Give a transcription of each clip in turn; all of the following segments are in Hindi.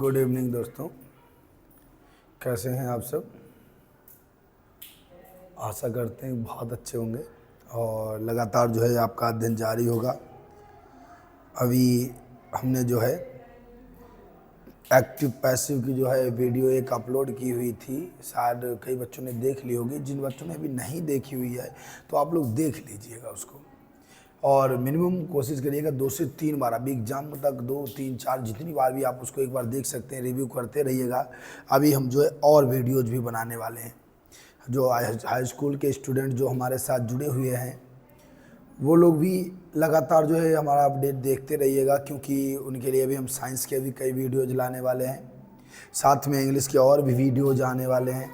गुड इवनिंग दोस्तों, कैसे हैं आप सब। आशा करते हैं बहुत अच्छे होंगे और लगातार जो है आपका अध्ययन जारी होगा। अभी हमने जो है एक्टिव पैसिव की जो है वीडियो एक अपलोड की हुई थी, शायद कई बच्चों ने देख ली होगी। जिन बच्चों ने अभी नहीं देखी हुई है तो आप लोग देख लीजिएगा उसको, और मिनिमम कोशिश करिएगा 2 से 3 बार, अभी एग्जाम तक 2, 3, 4 जितनी बार भी आप उसको एक बार देख सकते हैं, रिव्यू करते रहिएगा। अभी हम जो है और वीडियोज भी बनाने वाले हैं। जो हाई स्कूल के स्टूडेंट जो हमारे साथ जुड़े हुए हैं वो लोग भी लगातार जो है हमारा अपडेट देखते रहिएगा, क्योंकि उनके लिए भी हम साइंस के भी कई वीडियोज लाने वाले हैं, साथ में इंग्लिश के और भी वीडियोज आने वाले हैं।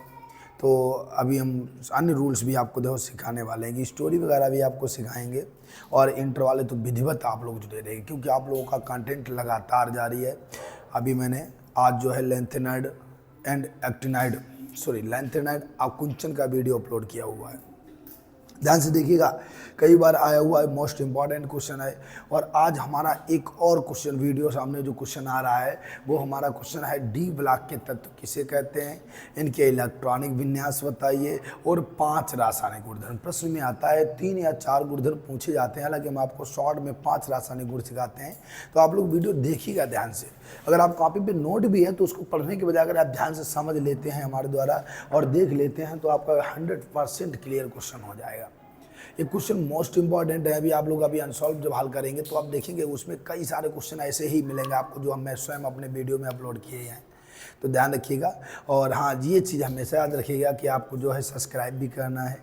तो अभी हम अन्य रूल्स भी आपको देखो सिखाने वाले हैं कि स्टोरी वगैरह भी आपको सिखाएंगे। और इंटर वाले तो विधिवत आप लोग जुड़े रहेंगे, क्योंकि आप लोगों का कंटेंट लगातार जारी है। अभी मैंने आज जो है लेंथेनाइड आकुंचन का वीडियो अपलोड किया हुआ है, ध्यान से देखिएगा। कई बार आया हुआ है, मोस्ट इम्पॉर्टेंट क्वेश्चन है। और आज हमारा एक और क्वेश्चन वीडियो सामने जो क्वेश्चन आ रहा है वो हमारा क्वेश्चन है डी ब्लॉक के तत्व किसे कहते हैं, इनके इलेक्ट्रॉनिक विन्यास बताइए और 5 रासायनिक गुणधर्म। प्रश्न में आता है 3 या 4 गुणधर्म पूछे जाते हैं, हालांकि हम आपको शॉर्ट में 5 रासायनिक गुण सिखाते हैं। तो आप लोग वीडियो देखिएगा ध्यान से। अगर आप कॉपी पे नोट भी है तो उसको पढ़ने के बजाय अगर आप ध्यान से समझ लेते हैं हमारे द्वारा और देख लेते हैं तो आपका 100% क्लियर क्वेश्चन हो जाएगा। ये क्वेश्चन मोस्ट इंपॉर्टेंट है। अभी आप लोग अभी अनसॉल्व जब हल करेंगे तो आप देखेंगे उसमें कई सारे क्वेश्चन ऐसे ही मिलेंगे आपको जो मैं स्वयं अपने वीडियो में अपलोड किए हैं। तो ध्यान रखिएगा। और हाँ, ये चीज़ हमेशा याद रखिएगा कि आपको जो है सब्सक्राइब भी करना है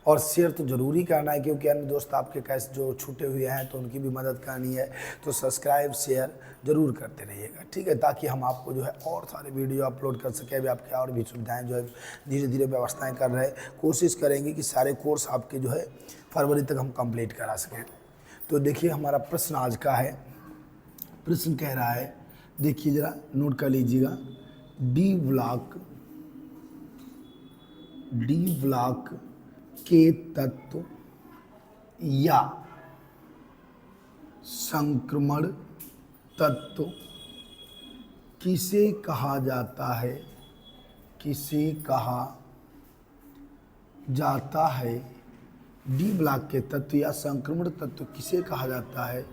और शेयर तो ज़रूरी करना है, क्योंकि अन्य दोस्त आपके कैसे जो छूटे हुए हैं तो उनकी भी मदद करनी है। तो सब्सक्राइब शेयर ज़रूर करते रहिएगा, ठीक है, ताकि हम आपको जो है और सारे वीडियो अपलोड कर सकें। अभी आपके और भी सुविधाएं जो है धीरे धीरे व्यवस्थाएं कर रहे हैं, कोशिश करेंगे कि सारे कोर्स आपके जो है फरवरी तक हम कंप्लीट करा सकें। तो देखिए हमारा प्रश्न आज का है, प्रश्न कह रहा है, देखिए ज़रा नोट कर लीजिएगा, डी ब्लॉक के तत्व या संक्रमण तत्व किसे कहा जाता है, किसे कहा जाता है। डी ब्लॉक के तत्व या संक्रमण तत्व किसे कहा जाता है,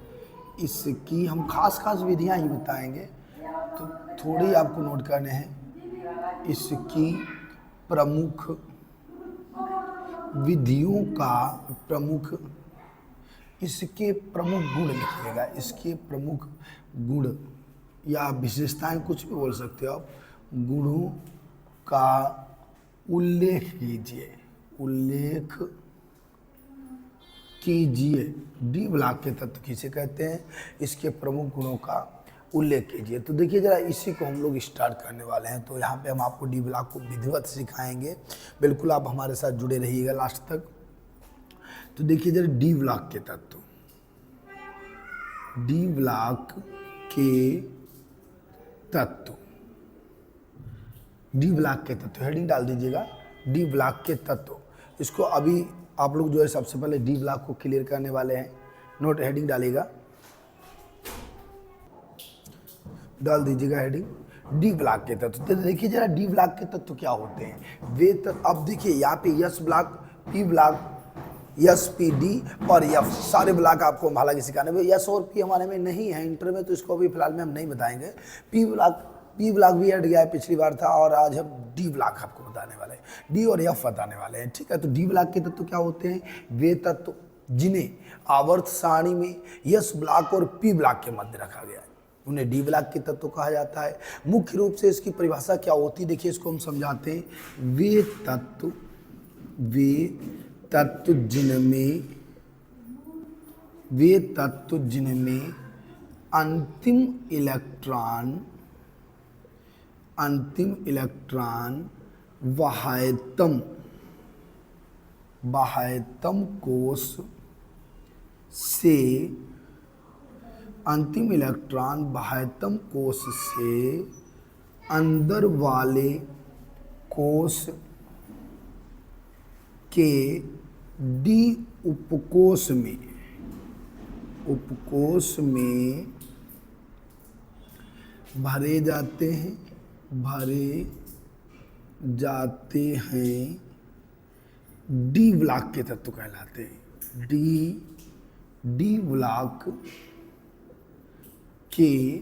इसकी हम खास विधियां ही बताएंगे, तो थोड़ी आपको नोट करने हैं। इसकी प्रमुख विधियों का इसके प्रमुख गुण लिखिएगा। इसके प्रमुख गुण या विशेषताएं कुछ भी बोल सकते हो आप, गुणों का उल्लेख कीजिए। डी ब्लॉक के तत्व किसे कहते हैं, इसके प्रमुख गुणों का उल्लेख कीजिए। तो देखिए जरा इसी को हम लोग स्टार्ट करने वाले हैं। तो यहाँ पे हम आपको डी ब्लॉक को विधिवत सिखाएंगे, बिल्कुल आप हमारे साथ जुड़े रहिएगा लास्ट तक। तो देखिए जरा डी ब्लॉक के तत्व, डी ब्लॉक के तत्व, डी ब्लॉक के तत्व, हेडिंग डाल दीजिएगा डी ब्लॉक के तत्व। इसको अभी आप लोग जो है सबसे पहले डी ब्लॉक को क्लियर करने वाले हैं। नोट हेडिंग डालिएगा, डाल दीजिएगा हेडिंग डी ब्लॉक के तत्व। तो देखिए जरा डी ब्लॉक के तत्व क्या होते हैं वे तत्व। अब देखिए यहाँ पे yes block, P block, yes P D और एफ, सारे ब्लॉक आपको हालांकि सिखाने में। यस और पी हमारे में नहीं है इंटर में, तो इसको अभी फिलहाल में हम नहीं बताएंगे। पी ब्लॉक भी हट गया है, पिछली बार था, और आज हम डी ब्लॉक आपको बताने वाले हैं, डी और एफ बताने वाले हैं, ठीक है। तो डी ब्लॉक के तत्व क्या होते हैं, वे तत्व जिन्हें आवर्त सारणी में यस ब्लॉक और पी ब्लॉक के मध्य रखा गया है उन्हें डी ब्लॉक के तत्व कहा जाता है। मुख्य रूप से इसकी परिभाषा क्या होती है, देखिए इसको हम समझाते हैं। वे तत्व जिनमें अंतिम इलेक्ट्रॉन बाह्यतम कोश से अंदर वाले कोश के डी उपकोश में भरे जाते हैं, भरे जाते हैं, डी ब्लॉक के तत्व कहलाते हैं। डी ब्लॉक के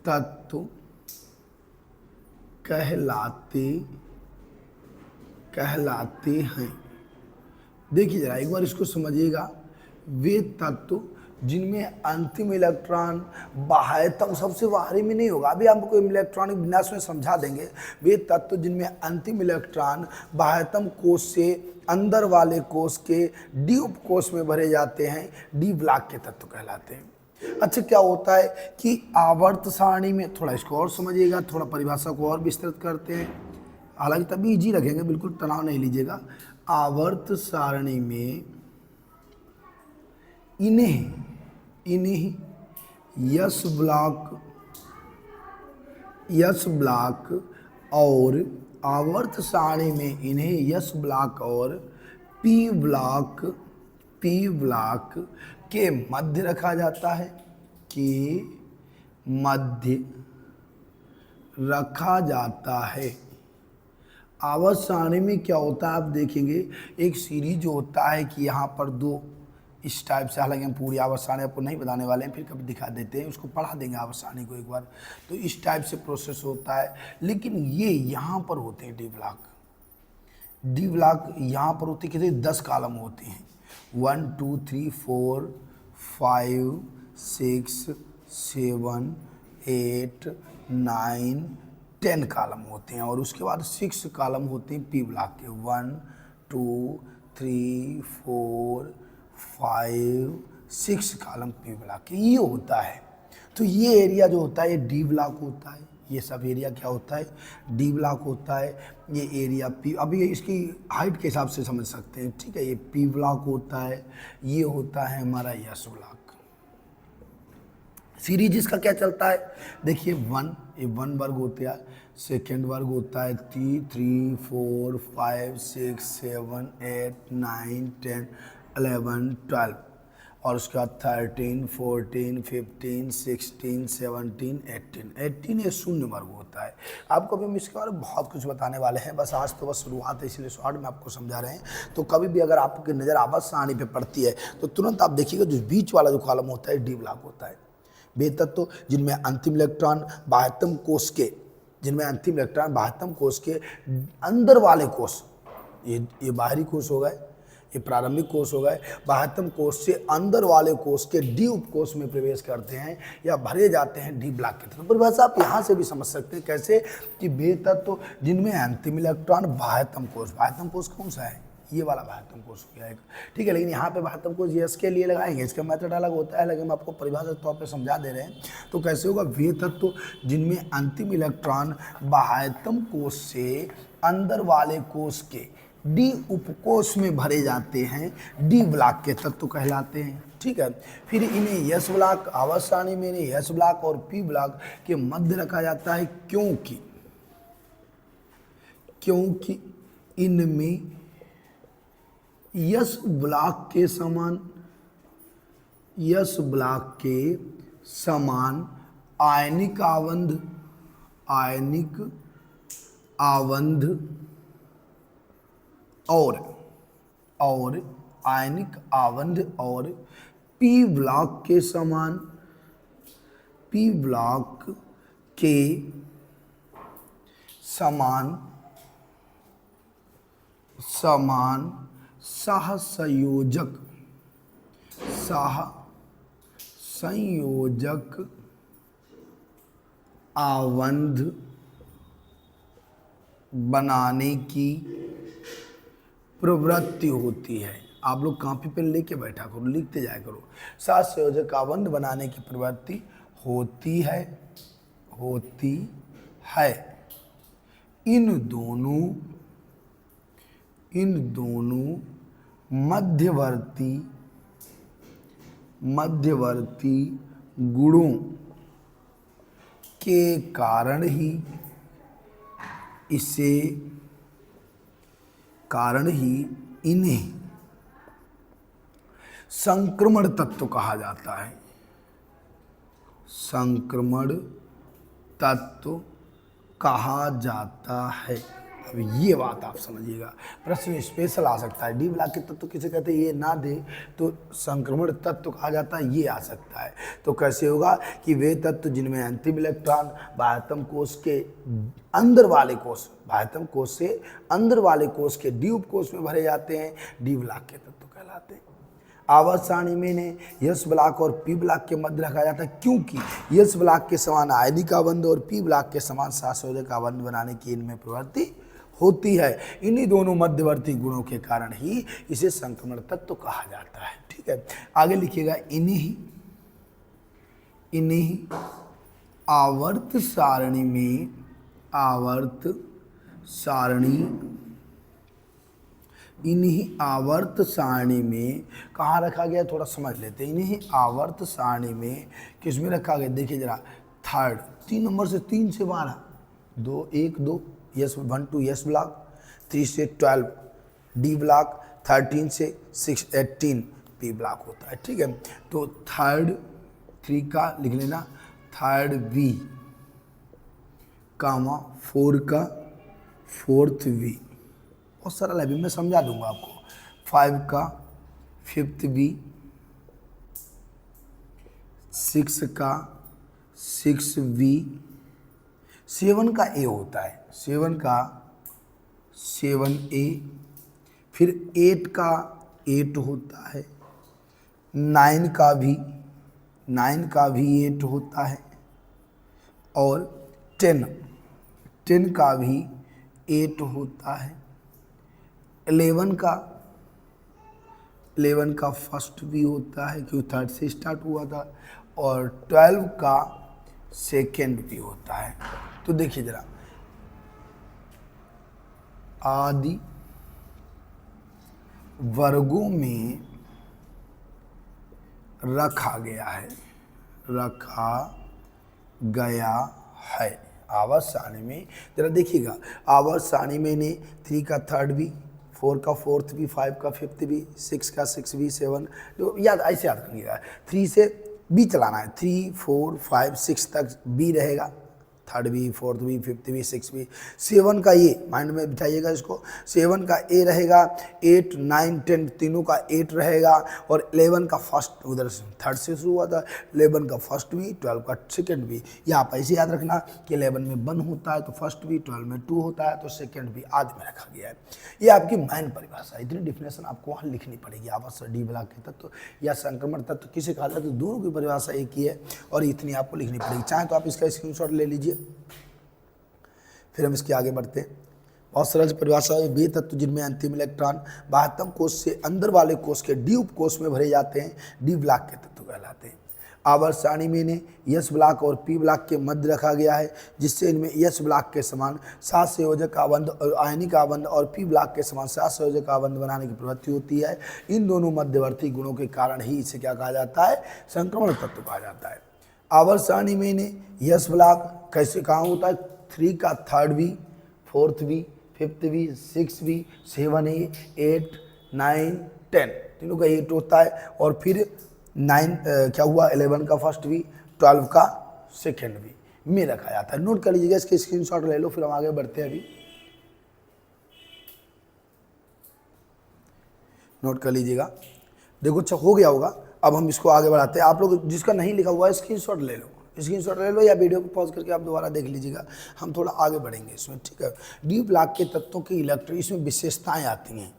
तत्व कहलाते हैं। देखिए जरा एक बार इसको समझिएगा। वे तत्व जिनमें अंतिम इलेक्ट्रॉन बाह्यतम, सबसे बाहरी में नहीं होगा, अभी आपको इलेक्ट्रॉनिक विन्यास में समझा देंगे। वे तत्व जिनमें अंतिम इलेक्ट्रॉन बाह्यतम कोश से अंदर वाले कोश के डी उपकोश में भरे जाते हैं, डी ब्लॉक के तत्व कहलाते हैं। अच्छा क्या होता है कि आवर्त सारणी में, थोड़ा इसको और समझिएगा, थोड़ा परिभाषा को और विस्तृत करते हैं, हालांकि तभी इजी रखेंगे, बिल्कुल तनाव नहीं लीजिएगा। आवर्त सारणी में इन्हें यस ब्लॉक और आवर्त सारणी में इन्हें यस ब्लॉक और पी ब्लॉक के मध्य रखा जाता है, के मध्य रखा जाता है। आवर्त सारणी में क्या होता है आप देखेंगे, एक सीरीज जो होता है कि यहाँ पर दो इस टाइप से, हालांकि हम पूरी आवर्त सारणी आपको नहीं बताने वाले हैं, फिर कभी दिखा देते हैं, उसको पढ़ा देंगे आवर्त सारणी को एक बार। तो इस टाइप से प्रोसेस होता है, लेकिन ये यहाँ पर होते हैं डी ब्लॉक यहाँ पर होते कितने 10 कॉलम होते हैं, 1 2 3 4 5 6 7 8 9 10 कॉलम होते हैं, और उसके बाद 6 कॉलम होते हैं पी ब्लॉक के, 1 2 3 4 5 6 कॉलम पी ब्लॉक के ये होता है। तो ये एरिया जो होता है ये डी ब्लॉक होता है, ये सब एरिया क्या होता है, डी ब्लॉक होता है। ये एरिया पी, अभी इसकी हाइट के हिसाब से समझ सकते हैं, ठीक है। ये पी ब्लॉक होता है, ये होता है हमारा यस ब्लॉक। सीरीज इसका क्या चलता है, देखिए 1, ये 1 वर्ग होता है, सेकेंड वर्ग होता है 3 4 5 6 7 8 9 10 11 12, और उसके बाद 13 14 15 16 17 18 ये शून्य वर्ग होता है। आपको अभी हम इसके बारे में बहुत कुछ बताने वाले हैं, बस आज तो बस शुरुआत है, इसलिए शॉर्ट में आपको समझा रहे हैं। तो कभी भी अगर आपकी नज़र आवर्त सारणी पे पड़ती है तो तुरंत आप देखिएगा जो बीच वाला जो कॉलम होता है डी ब्लॉक होता है। वे तत्व जिनमें अंतिम इलेक्ट्रॉन बाह्यतम कोश के अंदर वाले कोश, ये बाहरी कोश हो गए, ये प्रारंभिक कोश हो गए, बाह्यतम कोश से अंदर वाले कोश के डी उपकोश में प्रवेश करते हैं या भरे जाते हैं डी ब्लॉक के तत्व। परिभाषा आप यहाँ से भी समझ सकते हैं, कैसे कि वे तत्व जिनमें अंतिम इलेक्ट्रॉन बाह्यतम कोश कौन सा है, ये वाला बाह्यतम कोश हो गया एक, ठीक है। लेकिन यहाँ पे बाह्यतम कोश यस के लिए लगाएंगे, इसका मेथड अलग होता है, लेकिन हम आपको परिभाषा के तौर पे समझा दे रहे हैं। तो कैसे होगा, वे तत्व जिनमें अंतिम इलेक्ट्रॉन बाह्यतम कोश से अंदर वाले कोश के डी उपकोश में भरे जाते हैं, डी ब्लॉक के तत्व कहलाते हैं, ठीक है। फिर इन्हें यस ब्लॉक, आवर्त सारणी में इन्हें यस ब्लॉक और पी ब्लॉक के मध्य रखा जाता है, क्योंकि इनमें यस ब्लॉक के समान आयनिक आवंध और आयनिक आवंध और पी ब्लॉक के समान सहसंयोजक आवंध बनाने की प्रवृत्ति होती है। आप लोग कॉपी पे लेके बैठा करो, लिखते जाया करो। सहसंयोजक आवंध बनाने की प्रवृत्ति होती है। इन दोनों मध्यवर्ती गुणों के कारण ही इन्हें संक्रमण तत्व कहा जाता है। संक्रमण तत्व कहा जाता है। अब ये बात आप समझिएगा, प्रश्न स्पेशल आ सकता है। डी ब्लॉक के तत्व किसे कहते हैं, ये ना दे तो संक्रमण तत्व कहा जाता है, ये आ सकता है। तो कैसे होगा कि वे तत्व जिनमें अंतिम इलेक्ट्रॉन बाह्यतम कोश के अंदर वाले कोश, बाह्यतम कोश से अंदर वाले कोश के डी उपकोश में भरे जाते हैं, डी ब्लॉक के तत्व कहलाते हैं। आवर्त सारणी में ने एस ब्लॉक और पी ब्लॉक के मध्य रखा जाता है, क्योंकि एस ब्लॉक के समान आयनिक आबंध और पी ब्लॉक के समान सहसंयोजक आबंध बनाने की इनमें प्रवृत्ति होती है। इन्हीं दोनों मध्यवर्ती गुणों के कारण ही इसे संक्रमण तत्व कहा जाता है। ठीक है, आगे लिखिएगा, इन्हीं आवर्त सारणी में, आवर्त सारणी, इन्हीं आवर्त सारणी में कहाँ रखा गया, थोड़ा समझ लेते हैं। इन्हीं आवर्त सारणी में किस में रखा गया, देखिए जरा, थर्ड, 3 नंबर से 3 से 12, 2 1 2 यस 1 2 यस ब्लॉक, 3 से 12 डी ब्लॉक, 13 से 6 18 पी ब्लॉक होता है। ठीक है, तो थर्ड 3 का लिख लेना, थर्ड वी कामा 4 का फोर्थ वी, बहुत सरल है, अभी मैं समझा दूंगा आपको। 5 का 5th वी, 6 का 6 वी, 7 का ए होता है, 7 का 7A, फिर 8 का 8 होता है, 9 का भी 8 होता है, और 10 का भी 8 होता है, 11 का फर्स्ट भी होता है क्योंकि थर्ड से स्टार्ट हुआ था, और 12 का सेकेंड भी होता है। तो देखिए जरा, आदि वर्गों में रखा गया है, आवर्त सारणी में। जरा देखिएगा, आवर्त सारणी में ने 3 का थर्ड भी, 4 का फोर्थ भी, 5 का फिफ्थ भी, 6 का 6 भी, 7, तो याद ऐसे याद रखिएगा, 3 से बी चलाना है, 3 4 5 6 तक बी रहेगा, थर्ड भी, फोर्थ भी, फिफ्थ भी, 6 भी। 7 का ये माइंड में बिठाइएगा इसको, 7 का ए रहेगा, 8 9 10 तीनों का 8 रहेगा, और 11 का फर्स्ट, उधर से थर्ड से शुरू हुआ था, 11 का फर्स्ट भी, 12 का सेकेंड भी। ये आप ऐसे याद रखना कि 11 में 1 होता है तो फर्स्ट भी, 12 में 2 होता है तो सेकेंड भी, आदि में रखा गया है। ये आपकी माइंड परिभाषा, इतनी डिफिनेशन आपको वहाँ लिखनी पड़ेगी। आवश्यक डी ब्लॉक के तत्व या संक्रमण तत्व किसे कहा जाता है, तो दोनों की परिभाषा एक ही है और इतनी आपको लिखनी पड़ेगी। चाहे तो आप इसका स्क्रीनशॉट ले लीजिए, फिर हम इसके आगे बढ़ते हैं। बहुत सरल परिभाषा है, वे तत्व जिनमें अंतिम इलेक्ट्रॉन बाह्यतम कोश से अंदर वाले कोश के डी उपकोश में भरे जाते हैं, डी ब्लॉक के तत्व कहलाते हैं। आवर्त सारणी में ने एस ब्लॉक और पी ब्लॉक के मध्य रखा गया है, जिससे इनमें एस ब्लॉक के समान सहसंयोजक आबंध और आयनिक आबंध और पी ब्लॉक के समान सहसंयोजक आबंध बनाने की प्रवृत्ति होती है। इन दोनों मध्यवर्ती गुणों के कारण ही इसे क्या कहा जाता है, संक्रमण तत्व कहा जाता है। आवर्त सारणी में ने एस ब्लॉक कैसे कहाँ होता है, 3 का थर्ड भी, फोर्थ भी, फिफ्थ भी, 6 भी, 7A 8 9 10 तीनों का 8 होता है, और फिर 9 क्या हुआ, 11 का फर्स्ट भी, 12 का सेकेंड भी में रखा जाता है। नोट कर लीजिएगा, इसके स्क्रीनशॉट ले लो, फिर हम आगे बढ़ते हैं। अभी नोट कर लीजिएगा, देखो अच्छा हो गया होगा। अब हम इसको आगे बढ़ाते हैं। आप लोग जिसका नहीं लिखा हुआ है स्क्रीनशॉट ले लो, या वीडियो को पॉज करके आप दोबारा देख लीजिएगा। हम थोड़ा आगे बढ़ेंगे इसमें, ठीक है। डी ब्लॉक के तत्वों की इलेक्ट्रॉन, इसमें विशेषताएं आती हैं।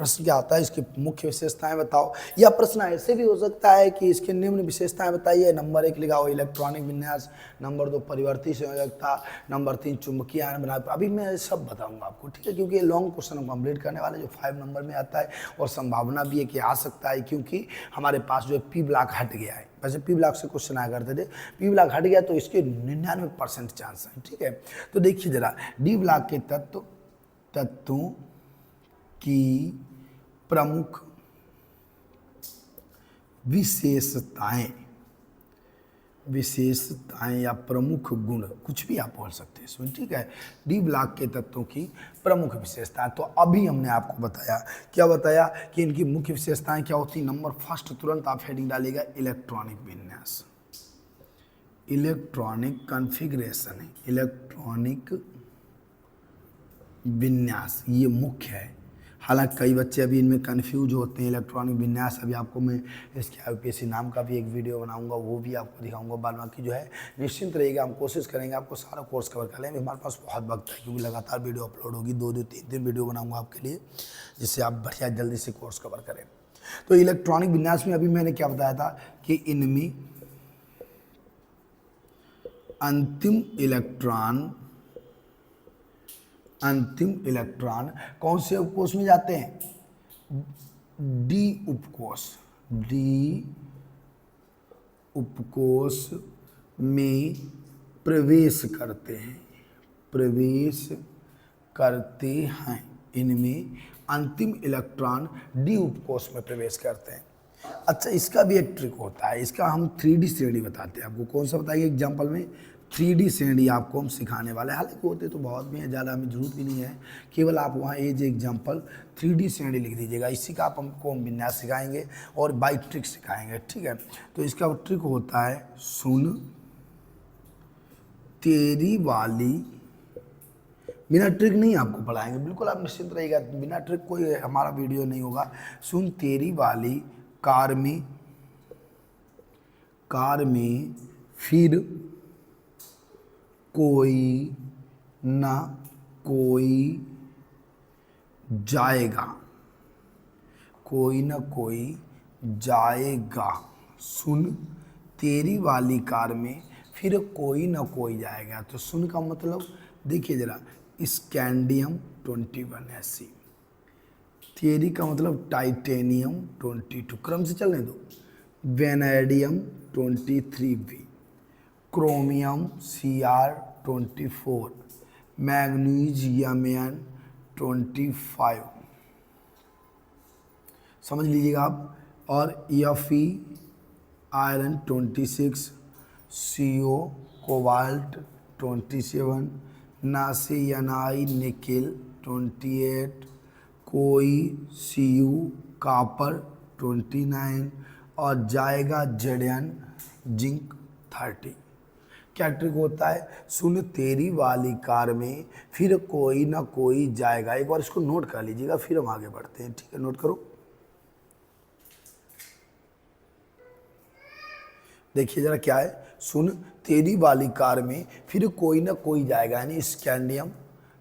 प्रश्न क्या आता है, इसकी मुख्य विशेषताएं बताओ, या प्रश्न ऐसे भी हो सकता है कि इसके निम्न विशेषताएं बताइए। नंबर 1 लिखा हो इलेक्ट्रॉनिक विन्यास, नंबर 2 परिवर्ती संयोजकता, नंबर 3 चुंबकीय आयन बना। अभी मैं सब बताऊंगा आपको, ठीक है, क्योंकि ये लॉन्ग क्वेश्चन हम कंप्लीट करने वाले, जो 5 नंबर में आता है, और संभावना भी है कि आ सकता है, क्योंकि हमारे पास जो है पी ब्लॉक हट गया है। वैसे पी ब्लॉक से क्वेश्चन आया करते थे, पी ब्लॉक हट गया तो इसके 99% चांस है, ठीक है। तो देखिए जरा, डी ब्लॉक के तत्वों की प्रमुख विशेषताएं या प्रमुख गुण, कुछ भी आप बोल सकते हैं इसमें, ठीक है। डी ब्लॉक के तत्वों की प्रमुख विशेषताएं, तो अभी हमने आपको बताया, क्या बताया कि इनकी मुख्य विशेषताएं क्या होती। नंबर फर्स्ट तुरंत आप हेडिंग डालिएगा, इलेक्ट्रॉनिक विन्यास। इलेक्ट्रॉनिक कॉन्फ़िगरेशन है, इलेक्ट्रॉनिक विन्यास, ये मुख्य है। हालांकि कई बच्चे अभी इनमें कन्फ्यूज होते हैं। इलेक्ट्रॉनिक विन्यास अभी आपको मैं इसके यूपीएससी नाम का भी एक वीडियो बनाऊंगा, वो भी आपको दिखाऊंगा। बाद बाकी जो है निश्चिंत रहिएगा, हम कोशिश करेंगे आपको सारा कोर्स कवर कर लेंगे। हमारे पास बहुत वक्त है क्योंकि लगातार वीडियो अपलोड होगी, 2-2, 3-3 वीडियो बनाऊंगा आपके लिए, जिससे आप बढ़िया जल्दी से कोर्स कवर करें। तो इलेक्ट्रॉनिक विन्यास में अभी मैंने क्या बताया था कि इनमें अंतिम इलेक्ट्रॉन कौन से उपकोष में जाते हैं? डी उपकोष में प्रवेश करते हैं। इनमें अंतिम इलेक्ट्रॉन डी उपकोष में प्रवेश करते हैं। अच्छा, इसका भी एक ट्रिक होता है, इसका हम 3D श्रेणी बताते हैं आपको। कौन सा बताइए एग्जाम्पल में? 3D श्रेणी आपको हम सिखाने वाले हैं। हालांकि होते तो बहुत भी हैं, ज़्यादा हमें जरूरत भी नहीं है, केवल आप वहाँ एज एग्जाम्पल 3D श्रेणी लिख दीजिएगा। इसी का हमको हम विन्यास सिखाएंगे और बाई ट्रिक सिखाएंगे, ठीक है। तो इसका ट्रिक होता है, सुन तेरी वाली, बिना ट्रिक नहीं आपको पढ़ाएंगे, बिल्कुल आप निश्चिंत रहिएगा, बिना ट्रिक कोई हमारा वीडियो नहीं होगा। सुन तेरी वाली कार में फिर कोई ना कोई जाएगा, सुन तेरी वाली कार में फिर कोई ना कोई जाएगा। तो सुन का मतलब देखिए जरा, स्कैंडियम 21Sc, थियरी का मतलब टाइटेनियम 22, क्रम से चलने दो, vanadium 23V, chromium Cr24, magnesium 25, समझ लीजिएगा आप, और Fe आयरन 26, CO कोबाल्ट 27, नासियनाई निकिल 28, कोई Cu कॉपर 29 और जाएगा Zn जिंक 30। क्या ट्रिक होता है? सुन तेरी वाली कार में फिर कोई ना कोई जाएगा। एक बार इसको नोट कर लीजिएगा, फिर हम आगे बढ़ते हैं, ठीक है। नोट करो, देखिए जरा क्या है, सुन तेरी वाली कार में फिर कोई ना कोई जाएगा, यानी scandium,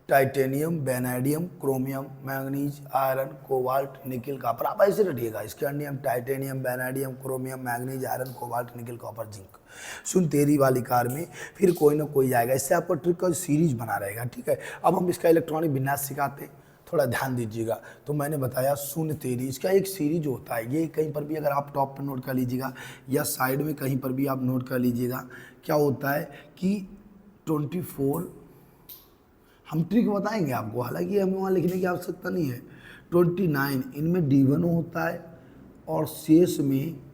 titanium, vanadium, chromium, manganese, iron, cobalt, nickel, copper. आप ऐसे रटिएगा, scandium, titanium, vanadium, chromium, manganese, iron, cobalt, nickel, copper, zinc. सुन तेरी वाली कार में फिर कोई ना कोई जाएगा। इससे आपका ट्रिक का सीरीज बना रहेगा, ठीक है। अब हम इसका इलेक्ट्रॉनिक विन्यास सिखाते हैं, थोड़ा ध्यान दीजिएगा। तो मैंने बताया सुन तेरी, इसका एक सीरीज होता है। ये कहीं पर भी अगर आप टॉप पर नोट कर लीजिएगा या साइड में कहीं पर भी आप नोट कर लीजिएगा। क्या होता है कि 24, हम ट्रिक बताएंगे आपको, हालांकि हमें वहाँ लिखने की आवश्यकता नहीं है। 29 इनमें D1 होता है और शेष में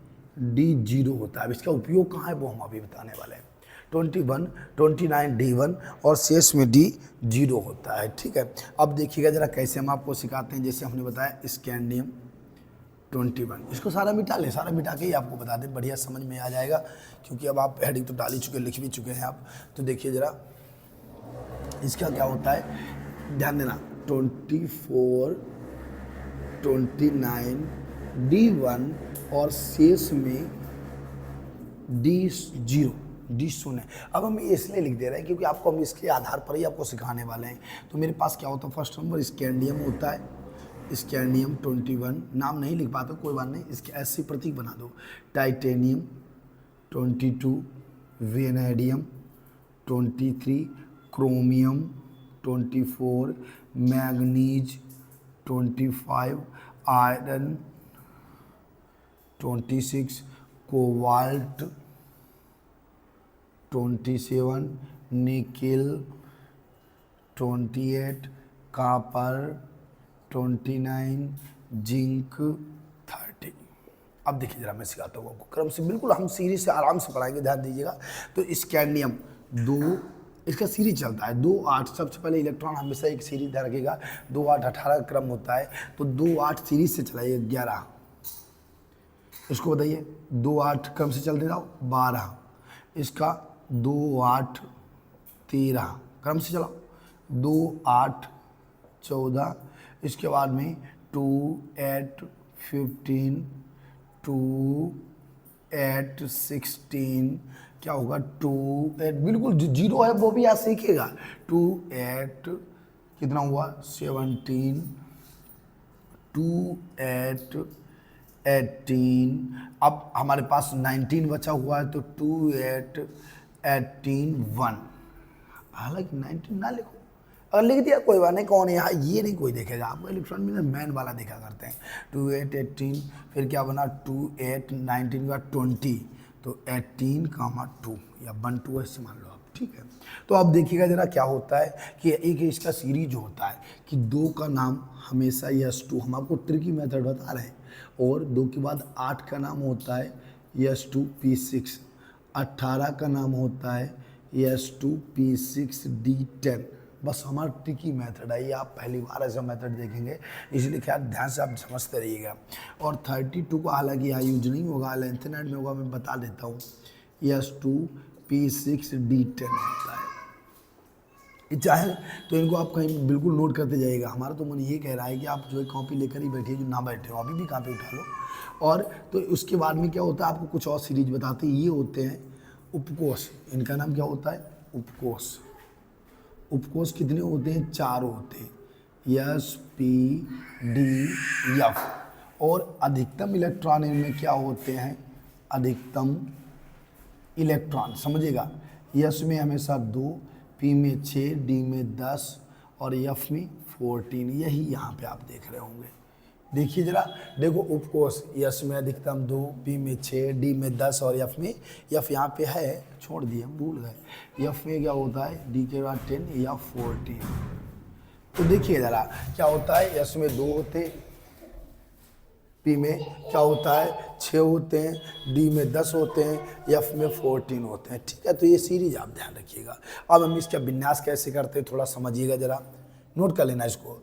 D0 होता है। अब इसका उपयोग कहाँ है वो हम अभी बताने वाले हैं। 21, 29 D1 और शेष में D0 होता है, ठीक है। अब देखिएगा जरा कैसे हम आपको सिखाते हैं। जैसे हमने बताया स्कैंडियम 21, इसको सारा मिटा लें, सारा मिटा के ही आपको बता दें, बढ़िया समझ में आ जाएगा, क्योंकि अब आप हेडिंग तो डाल ही चुके, लिख भी चुके हैं आप। तो देखिए जरा इसका क्या होता है, ध्यान देना। 24, 29 D1 और शेष में D0 है। अब हम इसलिए लिख दे रहे हैं क्योंकि आपको हम इसके आधार पर ही आपको सिखाने वाले हैं। तो मेरे पास क्या होता है, फर्स्ट नंबर स्कैंडियम होता है, स्कैंडियम 21, नाम नहीं लिख पाता कोई बात नहीं, इसके ऐसे प्रतीक बना दो। Titanium 22, vanadium 23, chromium 24, manganese 25, iron 26, cobalt 27, nickel 28, copper 29, zinc 30। अब देखिए जरा मैं सिखाता हूँ आपको क्रम से, बिल्कुल हम सीरीज से आराम से पढ़ाएंगे, ध्यान दीजिएगा। तो स्कैंडियम 2, इसका सीरीज चलता है 2, 8, सबसे पहले इलेक्ट्रॉन हमेशा एक सीरीज ध्यान रखिएगा। 2, 8, 18 क्रम होता है, तो 2, 8 सीरीज से चलाइए 11, इसको बताइए 2, 8 क्रम से चलते जाओ 12, इसका 2 8 13, क्रम से चलाओ, 2 8 14, इसके बाद में 2 8 15, 2 8 16, क्या होगा 2 8, बिल्कुल जो जीरो है वो भी आप सीखेगा। 2 8 कितना हुआ 17, 2 8 18, अब हमारे पास 19 बचा हुआ है तो 2 8 18 1, हालांकि 19 ना लिखो, अगर लिख दिया कोई बात नहीं, कौन है यहाँ ये नहीं कोई देखेगा, आपको इलेक्ट्रॉन में मैन वाला देखा करते हैं। 2 8 18, फिर क्या बना 2 8 19 का 20, तो 18 कामा 2 या 1 2 ऐसे मान लो आप, ठीक है। तो अब देखिएगा जरा क्या होता है कि एक इसका सीरीज होता है कि 2 का नाम हमेशा S2, हम आपको ट्रिकी मेथड बता रहे हैं, और 2 के बाद 8 का नाम होता है S2P6, 18 का नाम होता है S2P6D10, बस हमारा ट्रिकी मेथड है ये, आप पहली बार ऐसा मेथड देखेंगे, इसलिए ख्याल ध्यान से आप समझते रहिएगा। और 32 को हालांकि यहाँ यूज नहीं होगा, लेंथेनाइड में होगा, मैं बता देता हूँ, S2P6D10 होता है। चाहे तो इनको आप कहीं बिल्कुल नोट करते जाइएगा। हमारा तो मन ये कह रहा है कि आप जो है कॉपी लेकर ही बैठिए, जो ना बैठे हो अभी भी कॉपी उठा लो। और तो उसके बाद में क्या होता है, आपको कुछ और सीरीज बताते हैं, ये होते हैं उपकोष, इनका नाम क्या होता है उपकोष। उपकोष कितने होते हैं, 4 होते हैं, SPDF, और अधिकतम इलेक्ट्रॉन इनमें क्या होते हैं, अधिकतम इलेक्ट्रॉन समझिएगा, S में हमेशा 2, P में 6, D में 10 और F में 14, यही यहाँ पे आप देख रहे होंगे। देखिए जरा, देखो उपकोष, S में अधिकतम 2, P में 6, D में 10 और F में, F यहाँ पे है, छोड़ दिए भूल गए, F में क्या होता है, D के बाद 10 या 14। तो देखिए जरा क्या होता है, S में 2 होते हैं, P में क्या होता है 6 होते हैं, D में 10 होते हैं, F में 14 होते हैं, ठीक है। तो ये सीरीज आप ध्यान रखिएगा। अब हम इसका विन्यास कैसे करते हैं थोड़ा समझिएगा, जरा नोट कर लेना इसको।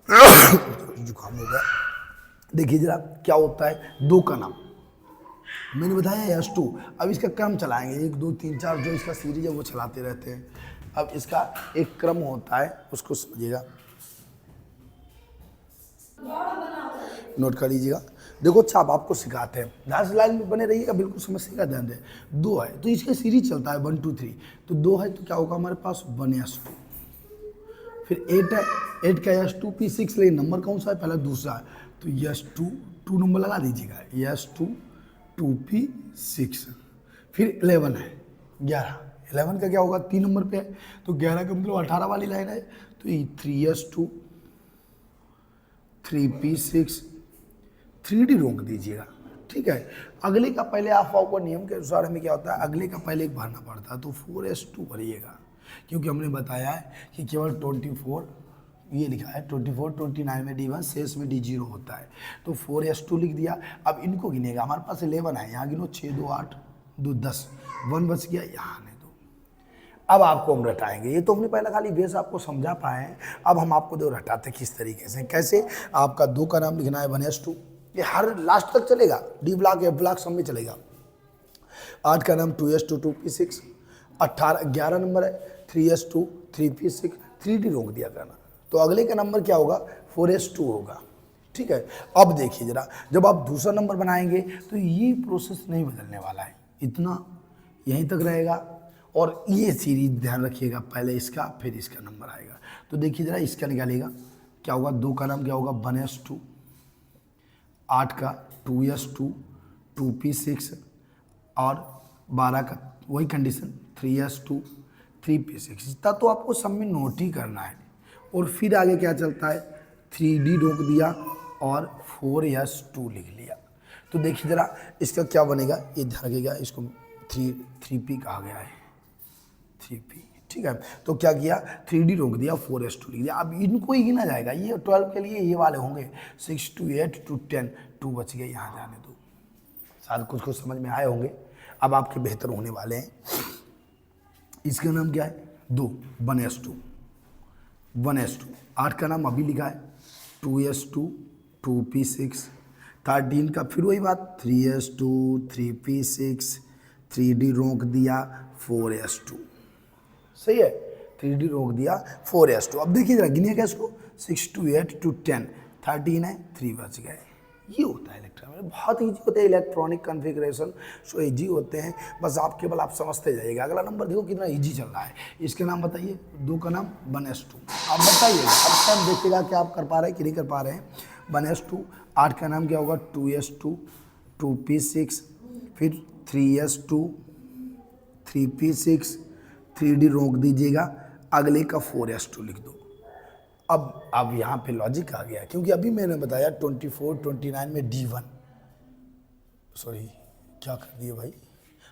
जुकाम हो गया। देखिए जरा क्या होता है, 2 का नाम मैंने बताया S2, अब इसका क्रम चलाएंगे 1 2 3 4, जो इसका सीरीज है वो चलाते रहते हैं। अब इसका एक क्रम होता है, उसको समझिएगा, नोट कर लीजिएगा। देखो अच्छा, आप आपको सिखाते हैं, ध्यान से लाइन में बने रहिएगा, बिल्कुल समस्या का ध्यान दें। 2 है तो इसका सीरीज चलता है 1 2 3, तो 2 है तो क्या होगा हमारे पास 1 S2, फिर 8 है, 8 का S2P6, लेकिन नंबर कौन सा है, पहला दूसरा है, तो S2 2 नंबर लगा दीजिएगा, S2 2P6, फिर 11 है 11, 11 का क्या होगा 3 नंबर पे है, तो 11 का मतलब 18 वाली लाइन है, तो 3S2 3P6, 3D रोक दीजिएगा, ठीक है। अगले का पहले आप को नियम के अनुसार हमें क्या होता है, अगले का पहले एक भरना पड़ता है, तो 4S2 भरिएगा, क्योंकि हमने बताया है कि केवल 24, ये लिखा है 24 29 में D1, शेष में D0 होता है, तो 4S2 लिख दिया। अब इनको गिनेगा, हमारे पास 11 है, यहाँ गिनो 6 2 8 2 10, 1 बच गया, यहाँ आने दो। अब आपको हम रटाएंगे, ये तो हमने पहले खाली बेस आपको समझा पाए हैं, अब हम आपको दो रटाते किस तरीके से, कैसे आपका 2 का नाम लिखना है 1S2, ये हर लास्ट तक चलेगा, D ब्लॉक F ब्लॉक सब में चलेगा। 8 का नाम 2S2 2P6, 11 नंबर है 3S2 3P6, 3D रोक दिया करना, तो अगले का नंबर क्या होगा 4S2 होगा, ठीक है। अब देखिए जरा, जब आप दूसरा नंबर बनाएंगे तो ये प्रोसेस नहीं बदलने वाला है, इतना यहीं तक रहेगा, और ये सीरीज ध्यान रखिएगा, पहले इसका फिर इसका नंबर आएगा। तो देखिए जरा, इसका निकालिएगा, क्या होगा 2 का नाम क्या होगा 1S2, 8 का 2S2 2P6, और 12 का वही कंडीशन 3S2 3P6, इतना तो आपको सब में नोट ही करना है। और फिर आगे क्या चलता है, 3D रोक दिया और 4S2 लिख लिया। तो देखिए जरा इसका क्या बनेगा, ये ध्यान रखिएगा, इसको 3P कहा गया है, 3P, ठीक है। तो क्या किया, 3D रोक दिया, 4S2 लिख दिया। अब इनको ही गिना जाएगा, ये 12 के लिए ये वाले होंगे 6 2 8 2 10, 2 बच गए, यहाँ जाने दो, शायद कुछ समझ में आए होंगे, अब आपके बेहतर होने वाले हैं। इसका नाम क्या है 2 1S2 1S2, 8 का नाम अभी लिखा है 2S2 2P6, 13 का फिर वही बात 3S2 3P6, 3D रोक दिया 4s2, सही है, 3D रोक दिया 4s2। अब देखिए जरा गिनिएगा इसको, 6 to 8 to 10, 13 है, 3 बच गए। ये होता है इलेक्ट्रॉनिक, बहुत ईजी होते हैं इलेक्ट्रॉनिक कॉन्फ़िगरेशन, सो ईजी होते हैं, बस आप केवल आप समझते जाइएगा। अगला नंबर देखो कितना ईजी चल रहा है, इसके नाम बताइए, 2 का नाम 1s2, आप बताइएगा। अब टाइम देखिएगा कि आप कर पा रहे हैं कि नहीं कर पा रहे हैं। 1s2, 8 का नाम क्या होगा, 2s2, 2p6, फिर 3s2, 3p6, 3D रोक दीजिएगा, अगले का 4s2 लिख दो। अब यहाँ पे लॉजिक आ गया, क्योंकि अभी मैंने बताया 24, 29 में D1, सॉरी क्या कर दिए भाई,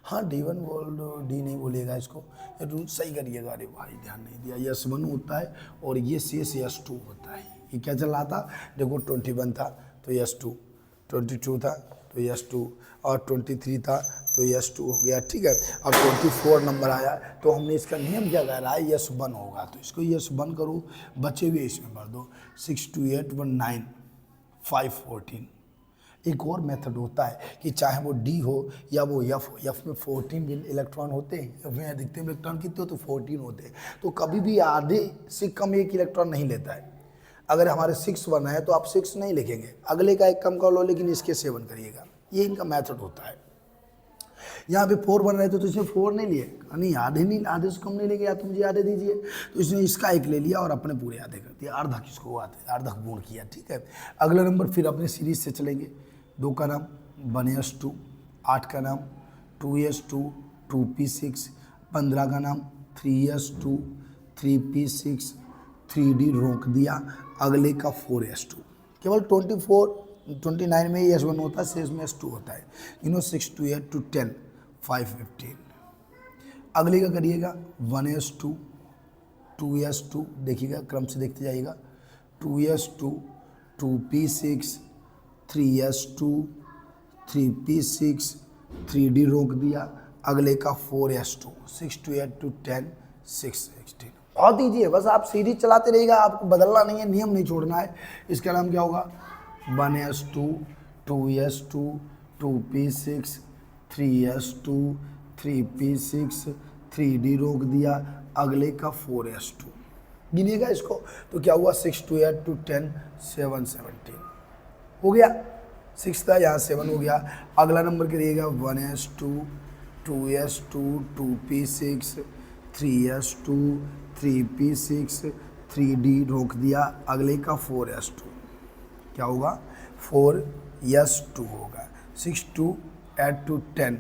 हाँ D1 बोल दो, D नहीं बोलिएगा इसको, ये रूल सही करिएगा। अरे भाई ध्यान नहीं दिया, S1 होता है और ये शेष S2 होता है। ये क्या चल रहा था, देखो 21 था तो S2, 22 था तो S2, और 23 था तो S2 हो गया, ठीक है। अब 24 नंबर आया तो हमने इसका नियम क्या कह रहा है, S1 होगा, तो इसको S1 करो, बचे हुए इसमें भर दो, 6 to 8 1 9 5 14। एक और मेथड होता है कि चाहे वो D हो या वो F हो, F में 14 इलेक्ट्रॉन होते हैं, F में अधिकतम इलेक्ट्रॉन कितने हो तो 14 होते हैं, तो कभी भी आधे से कम एक इलेक्ट्रॉन नहीं लेता है। अगर हमारे 6 1 है तो आप 6 नहीं लिखेंगे, अगले का एक कम कर लो, लेकिन इसके 7 करिएगा, ये इनका मेथड होता है। यहाँ पे 4 बन रहे थे तो इसने 4 नहीं लिए, नहीं आधे नहीं, आधे से कम नहीं लेके, या तो मुझे आधे दीजिए, तो इसने इसका एक ले लिया और अपने पूरे आधे कर दिया, अर्धा किसको आते, अर्धा गुण किया, ठीक है। अगला नंबर फिर अपने सीरीज से चलेंगे, 2 का नाम 1s2, 8 का नाम 2s2, 2p6, 15 का नाम 3s2, 3p6, 3D रोक दिया, अगले का 4s2। केवल 29 में S1 होता है, शेष में S2 होता है। 6 to 8 to 10 5 15। अगले का करिएगा 1s2, 2s2, देखिएगा क्रम से देखते जाइएगा, 2s2, 2p6, 3s2, 3p6, 3D रोक दिया, अगले का 4s2, 6 to 8 to 10 6 16। बहुत ईजी है, बस आप सीरीज चलाते रहिएगा, आपको बदलना नहीं है, नियम नहीं छोड़ना है। इसका नाम क्या होगा, 1s2, 2s2, 2p6, 3s2, 3p6, 3D रोक दिया, अगले का 4s2। गिनिएगा इसको तो क्या हुआ, 6 to 8 to 10 7 17 हो गया, 6 था यहाँ 7 हो गया। अगला नंबर करिएगा 1s2, 2s2, 2p6, 3s2, 3p6, 3D रोक दिया, अगले का 4s2, क्या होगा 4s2 होगा। 6 to 8 to 10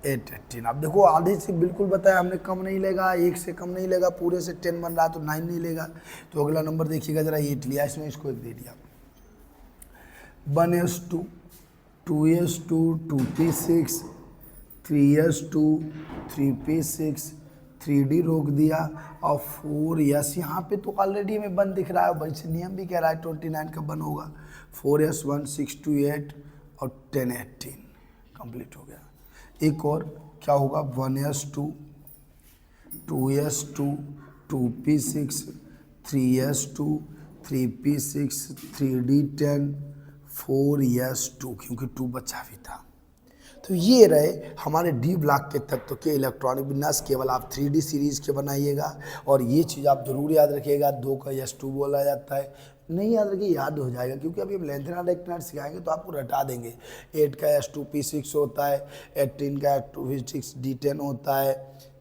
8 18। अब देखो आधे से बिल्कुल बताया हमने, कम नहीं लेगा, 1 से कम नहीं लेगा, पूरे से 10 बन रहा तो 9 नहीं लेगा। तो अगला नंबर देखिएगा जरा, 8 लिया, इसमें इसको 1 दे दिया। 1s2, 2s2, 2p6, 3s2, 3p6, 3D रोक दिया, और 4s, यहाँ पे तो ऑलरेडी हमें 1 दिख रहा है, वैसे नियम भी कह रहा है 29 का 1 होगा। 4s1, 6 to 8 और 10 18 कंप्लीट हो गया। एक और क्या होगा, 1s2, 2s2, 2p6, 3s2, 3p6, 3d10, 4s2, क्योंकि 2 बचा भी था। तो ये रहे हमारे डी ब्लॉक के तत्व के इलेक्ट्रॉनिक विन्यास। केवल आप 3D सीरीज के बनाइएगा, और ये चीज़ आप जरूर याद रखिएगा, 2 का S2 बोला जाता है, नहीं याद रखिए, याद हो जाएगा, क्योंकि अभी हम लेंथेनर रेक्टेनर सिखाएंगे तो आपको रटा देंगे। 8 का S2P6 होता है, 18 का S2P6 D10 होता है,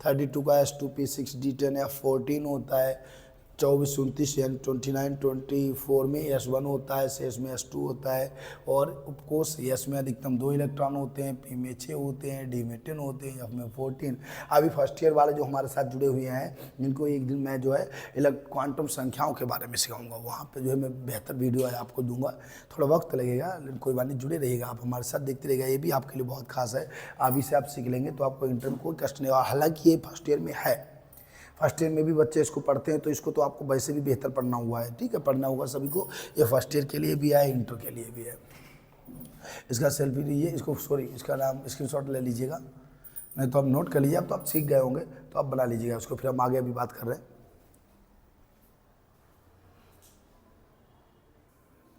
32 का S2P6 D10 या 14 होता है, 24 29 यानी 29 24 में S1 होता है, शेष में S2 होता है, और ऑफकोर्स S में अधिकतम 2 इलेक्ट्रॉन होते हैं, P में 6 होते हैं, D में 10 होते हैं, F में 14। अभी फर्स्ट ईयर वाले जो हमारे साथ जुड़े हुए हैं, जिनको एक दिन मैं जो है क्वांटम संख्याओं के बारे में सिखाऊंगा, वहाँ पे जो है मैं बेहतर वीडियो है आपको दूंगा। थोड़ा वक्त लगेगा, लेकिन कोई बात नहीं, जुड़े रहिएगा आप हमारे साथ, देखते रहिएगा, ये भी आपके लिए बहुत खास है। अभी से आप सीख लेंगे तो आपको इंटर में कोई कष्ट नहीं होगा। हालांकि ये फर्स्ट ईयर में है, फर्स्ट ईयर में भी बच्चे इसको पढ़ते हैं, तो इसको तो आपको वैसे भी बेहतर पढ़ना हुआ है, ठीक है, पढ़ना होगा सभी को। ये फर्स्ट ईयर के लिए भी है, इंटर के लिए भी है। इसका सेल्फी लीजिए, इसको सॉरी इसका नाम स्क्रीनशॉट ले लीजिएगा, नहीं तो आप नोट कर लीजिए। अब तो आप सीख गए होंगे तो आप बना लीजिएगा उसको, फिर हम आगे अभी बात कर रहे हैं।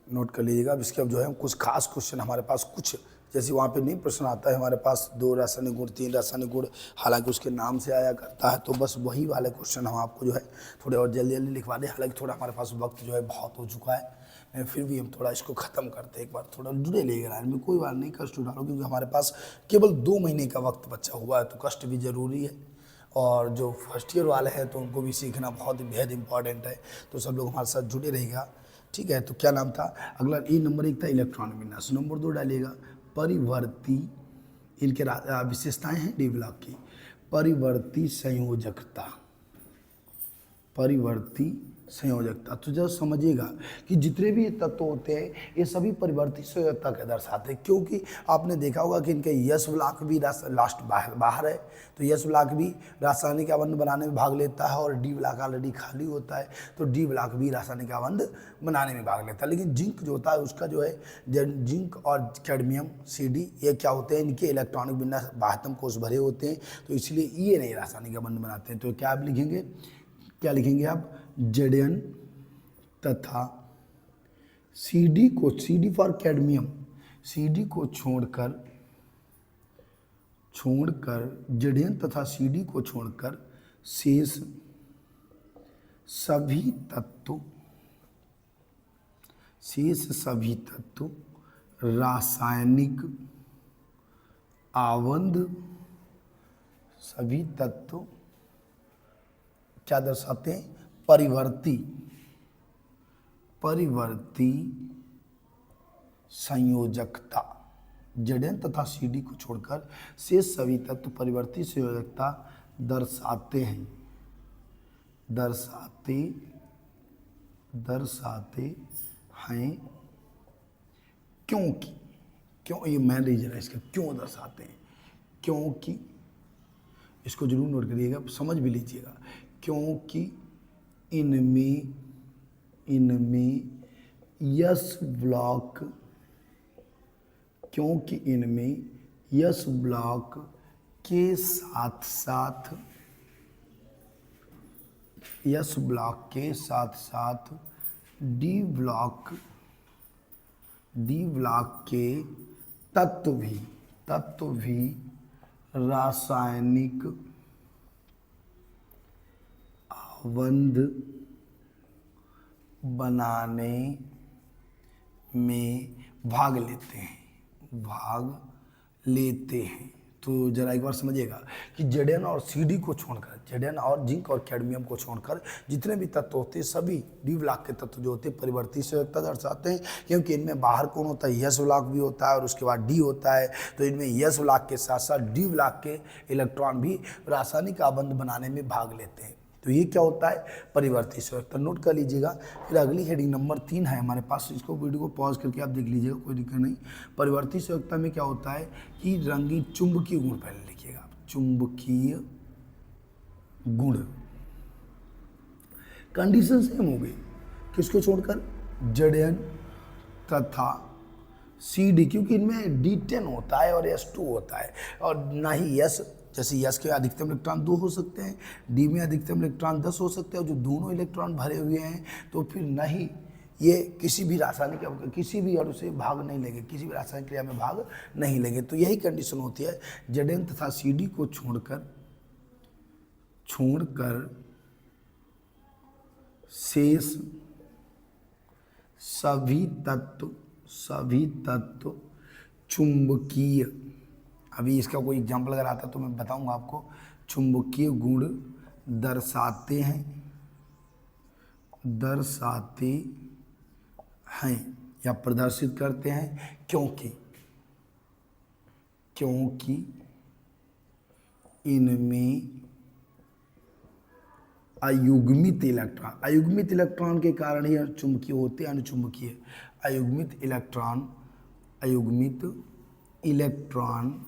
नोट कर लीजिएगा। अब इसके अब जो है कुछ खास क्वेश्चन हमारे पास कुछ जैसे वहाँ पे नहीं प्रश्न आता है हमारे पास 2 रासायनिक गुण 3 रासायनिक गुण, हालांकि उसके नाम से आया करता है, तो बस वही वाले क्वेश्चन हम आपको जो है थोड़े और जल्दी जल्दी लिखवा दें। हालांकि थोड़ा हमारे पास वक्त जो है बहुत हो चुका है, फिर भी हम थोड़ा इसको ख़त्म करते हैं, एक बार थोड़ा जुड़े लेगा लाइन में, कोई बात नहीं, कष्ट उठा लो, क्योंकि हमारे पास केवल 2 महीने का वक्त बचा हुआ है, तो कष्ट भी ज़रूरी है। और जो फर्स्ट ईयर वाले हैं तो उनको भी सीखना बहुत बेहद इंपॉर्टेंट है, तो सब लोग हमारे साथ जुड़े रहेगा, ठीक है। तो क्या नाम था अगला, ई नंबर 1 था इलेक्ट्रॉन विन्यास, नंबर 2 डालिएगा परिवर्ती, इनके विशेषताएं हैं डी ब्लॉक की, परिवर्ती संयोजकता, परिवर्ती संयोजकता। तो जब समझिएगा कि जितने भी तत्व होते हैं ये सभी परिवर्ती संयोजकता के दर्शाते हैं, क्योंकि आपने देखा होगा कि इनके यस ब्लॉक भी लास्ट बाहर है, तो यस ब्लॉक भी रासायनिक अवंध बनाने में भाग लेता है, और डी ब्लॉक ऑलरेडी खाली होता है, तो डी ब्लॉक भी रासायनिक अवंध बनाने में भाग लेता है। लेकिन जिंक जो होता है उसका जो है, जिंक और कैडमियम Cd ये क्या होते हैं, इनके इलेक्ट्रॉनिक विन्यास बाह्यतम कोष भरे होते हैं, तो इसलिए ये नहीं रासायनिक अवंध बनाते हैं। तो क्या आप लिखेंगे, क्या लिखेंगे आप, Zn तथा Cd को, Cd फॉर कैडमियम, Cd को छोड़कर Zn तथा Cd को छोड़कर शेष सभी तत्व रासायनिक अवंध, सभी तत्व क्या दर्शाते हैं, परिवर्ती संयोजकता। Zn तथा Cd को छोड़कर शेष सभी तत्व परिवर्ती संयोजकता दर्शाते हैं, क्योंकि, क्यों, ये मेन रीजन है इसका, क्यों दर्शाते हैं, क्योंकि इसको जरूर नोट करिएगा, समझ भी लीजिएगा, क्योंकि इनमें यस ब्लॉक, क्योंकि इनमें यस ब्लॉक के साथ साथ डी ब्लॉक के तत्व भी रासायनिक अवंध बनाने में भाग लेते हैं। तो जरा एक बार समझिएगा कि Zn और Cd को छोड़कर, Zn और जिंक और कैडमियम को छोड़कर जितने भी तत्व होते हैं सभी डी ब्लॉक के तत्व जो होते हैं परिवर्ती संयोजकता दर्शाते हैं, क्योंकि इनमें बाहर कौन होता है, यस ब्लॉक भी होता है और उसके बाद डी होता है, तो इनमें यस ब्लॉक के साथ साथ डी ब्लॉक के इलेक्ट्रॉन भी रासायनिक अवंध बनाने में भाग लेते हैं। तो ये क्या होता है, परिवर्ती संयोजकता, नोट कर लीजिएगा। फिर अगली हेडिंग नंबर 3 है हमारे पास, इसको वीडियो को पॉज करके आप देख लीजिएगा, कोई दिक्कत नहीं। परिवर्ती संयोजकता में क्या होता है कि रंगीन चुंबकीय गुण, पहले लिखिएगा आप, चुंबकीय गुण, कंडीशन सेम हो गई, किसको छोड़कर, Zn तथा Cd, क्योंकि इनमें D10 होता है और S2 होता है, और ना ही S, जैसे यस के अधिकतम इलेक्ट्रॉन 2 हो सकते हैं, डी में अधिकतम इलेक्ट्रॉन 10 हो सकते हैं, और जो दोनों इलेक्ट्रॉन भरे हुए हैं तो फिर नहीं ये किसी भी रासायनिक, किसी भी अणु से भाग नहीं लेंगे, किसी भी रासायनिक क्रिया में भाग नहीं लेंगे। तो यही कंडीशन होती है, Zn तथा Cd को छोड़कर शेष सभी तत्व चुंबकीय, अभी इसका कोई एग्जाम्पल अगर आता तो मैं बताऊंगा आपको, चुंबकीय गुण दर्शाते हैं या प्रदर्शित करते हैं, क्योंकि इनमें अयुग्मित इलेक्ट्रॉन के कारण ही चुंबकीय होते हैं, अनुचुंबकीय, अयुग्मित इलेक्ट्रॉन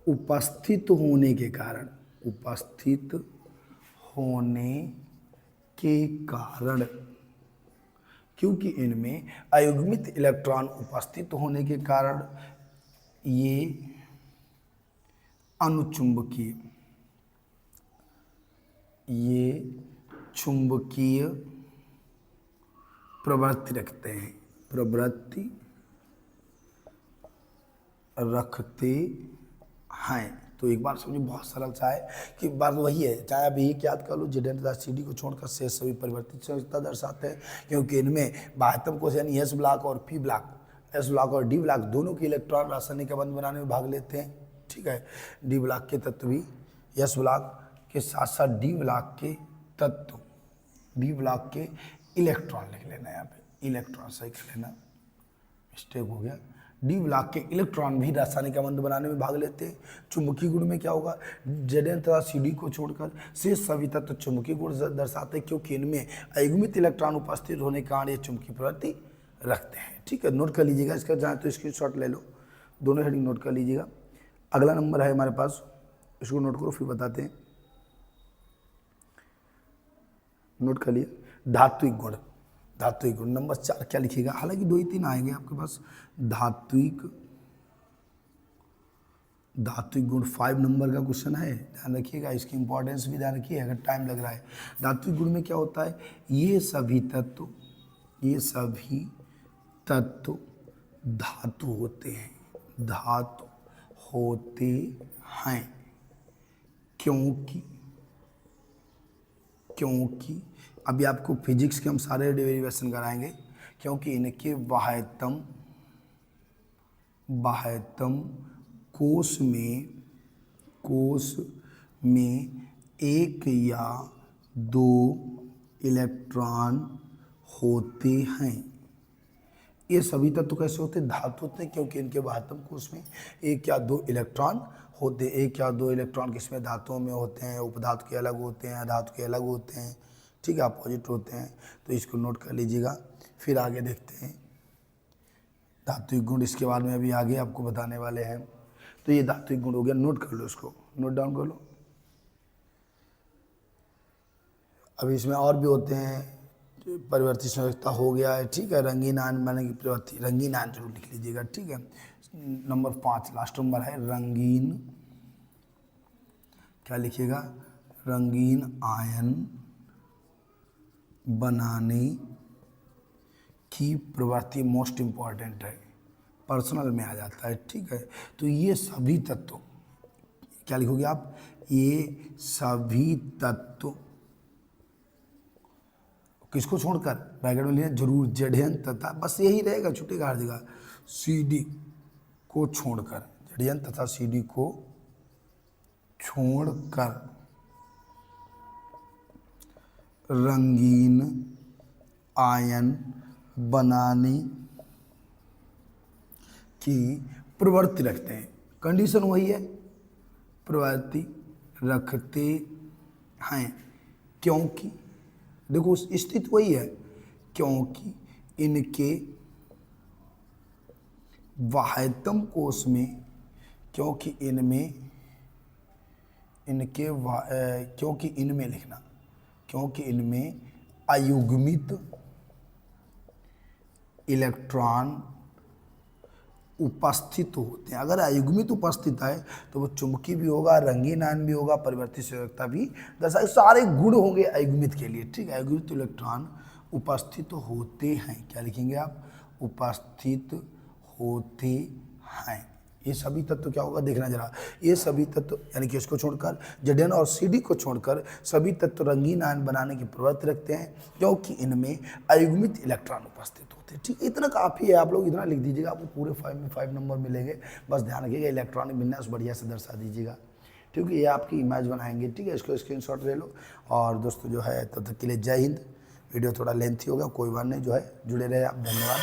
उपस्थित होने के कारण, क्योंकि इनमें अयुग्मित इलेक्ट्रॉन उपस्थित होने के कारण ये अनुचुंबकीय, ये चुंबकीय प्रवृत्ति रखते हैं, प्रवृत्ति रखते हैं। तो एक बार समझिए, बहुत सरल सा है कि बात वही है, चाहे आप एक याद कर लो, जेड तथा सी डी को छोड़कर शेष सभी परिवर्तित संयोजकता दर्शाते हैं, क्योंकि इनमें बाह्यतम कोश यानी एस ब्लॉक और पी ब्लॉक, एस ब्लॉक और डी ब्लॉक दोनों के इलेक्ट्रॉन रासायनिक बंध बनाने में भाग लेते हैं। ठीक है, डी ब्लॉक के तत्व भी एस ब्लॉक के साथ साथ डी ब्लॉक के तत्व, डी ब्लॉक के इलेक्ट्रॉन लिख लेना, यहाँ पे इलेक्ट्रॉन सही कर लेना, मिस्टेक हो गया। डी ब्लॉक के इलेक्ट्रॉन भी रासायनिक बंध बनाने में भाग लेते हैं। चुंबकीय गुण में क्या होगा, जेड तथा सी डी को छोड़कर शेष सभी तत्व चुंबकीय गुण दर्शाते हैं, क्योंकि इनमें अयुग्मित इलेक्ट्रॉन उपस्थित होने के कारण ये चुंबकीय प्रवृत्ति रखते हैं। ठीक है, नोट कर लीजिएगा, इसका चाहे तो स्क्रीनशॉट ले लो, दोनों हेडिंग नोट कर लीजिएगा। अगला नंबर है हमारे पास, इसको नोट करो फिर बताते हैं। नोट कर लिए, धात्विक गुण। धात्विक गुण नंबर 4 क्या लिखिएगा, हालांकि 2 ही 3 आएंगे आपके पास। धात्विक गुण 5 नंबर का क्वेश्चन है, ध्यान रखिएगा, इसकी इंपॉर्टेंस भी ध्यान रखिए अगर टाइम लग रहा है। धात्विक गुण में क्या होता है, ये सभी तत्व धातु होते हैं, धातु होते हैं, क्योंकि अभी आपको फिजिक्स के हम सारे डेरिवेशन कराएंगे, क्योंकि इनके बाह्यतम कोश में 1 या 2 इलेक्ट्रॉन होते हैं। ये सभी तत्व कैसे होते हैं, धातु होते हैं, क्योंकि इनके बाह्यतम कोश में 1 या 2 इलेक्ट्रॉन होते हैं। 1 या 2 इलेक्ट्रॉन किसमें, धातुओं में होते हैं, उपधातु के अलग होते हैं, धातु के अलग होते हैं। ठीक है, अपोजिट होते हैं, तो इसको नोट कर लीजिएगा। फिर आगे देखते हैं धात्विक गुण, इसके बारे में अभी आगे आपको बताने वाले हैं। तो ये धात्विक गुण हो गया, नोट कर लो, इसको नोट डाउन कर लो। अभी इसमें और भी होते हैं, परिवर्तित संयोजकता हो गया है। ठीक है, रंगीन आयन बनाने की प्रवृत्ति, रंगीन आयन जरूर लिख लीजिएगा। ठीक है, नंबर 5 लास्ट नंबर है, रंगीन, क्या लिखिएगा, रंगीन आयन बनाने की प्रवृत्ति मोस्ट इम्पॉर्टेंट है, पर्सनल में आ जाता है। ठीक है, तो ये सभी तत्व, क्या लिखोगे आप, ये सभी तत्व किसको छोड़कर, ब्रैकेट में लिया जरूर, जेडन तथा, बस यही रहेगा, छुटेगा हर जगह, सी डी को छोड़कर, जेडन तथा सी डी को छोड़कर रंगीन आयन बनाने की प्रवृत्ति रखते हैं। कंडीशन वही है, प्रवृत्ति रखते हैं, क्योंकि देखो स्थिति वही है, क्योंकि इनके बाह्यतम कोश में, क्योंकि इनमें लिखना, क्योंकि इनमें अयुग्मित इलेक्ट्रॉन उपस्थित होते हैं। अगर अयुग्मित उपस्थित है तो वो चुंबकीय भी होगा, रंगीन आयन भी होगा, परिवर्तित संयोजकता भी दर्शाए, सारे गुण होंगे अयुग्मित के लिए। ठीक है, अयुग्मित इलेक्ट्रॉन उपस्थित होते हैं, क्या लिखेंगे आप, उपस्थित होते हैं। ये सभी तत्व क्या होगा, देखना जरा, ये सभी तत्व यानी कि इसको छोड़कर, जेडन और सीडी को छोड़कर सभी तत्व रंगीन आयन बनाने की प्रवृत्ति रखते हैं, क्योंकि इनमें अयुग्मित इलेक्ट्रॉन उपस्थित होते हैं। ठीक, इतना काफ़ी है, आप लोग इतना लिख दीजिएगा, आपको पूरे 5 नंबर मिलेंगे। बस ध्यान रखिएगा, इलेक्ट्रॉनिक विन्यास बढ़िया से दर्शा दीजिएगा, क्योंकि ये आपकी इमेज बनाएंगे। ठीक है, इसको स्क्रीनशॉट ले लो। और दोस्तों जो है, तब तक के लिए जय हिंद। वीडियो थोड़ा लेंथी होगा, कोई बात नहीं, जो है जुड़े रहे आप, धन्यवाद।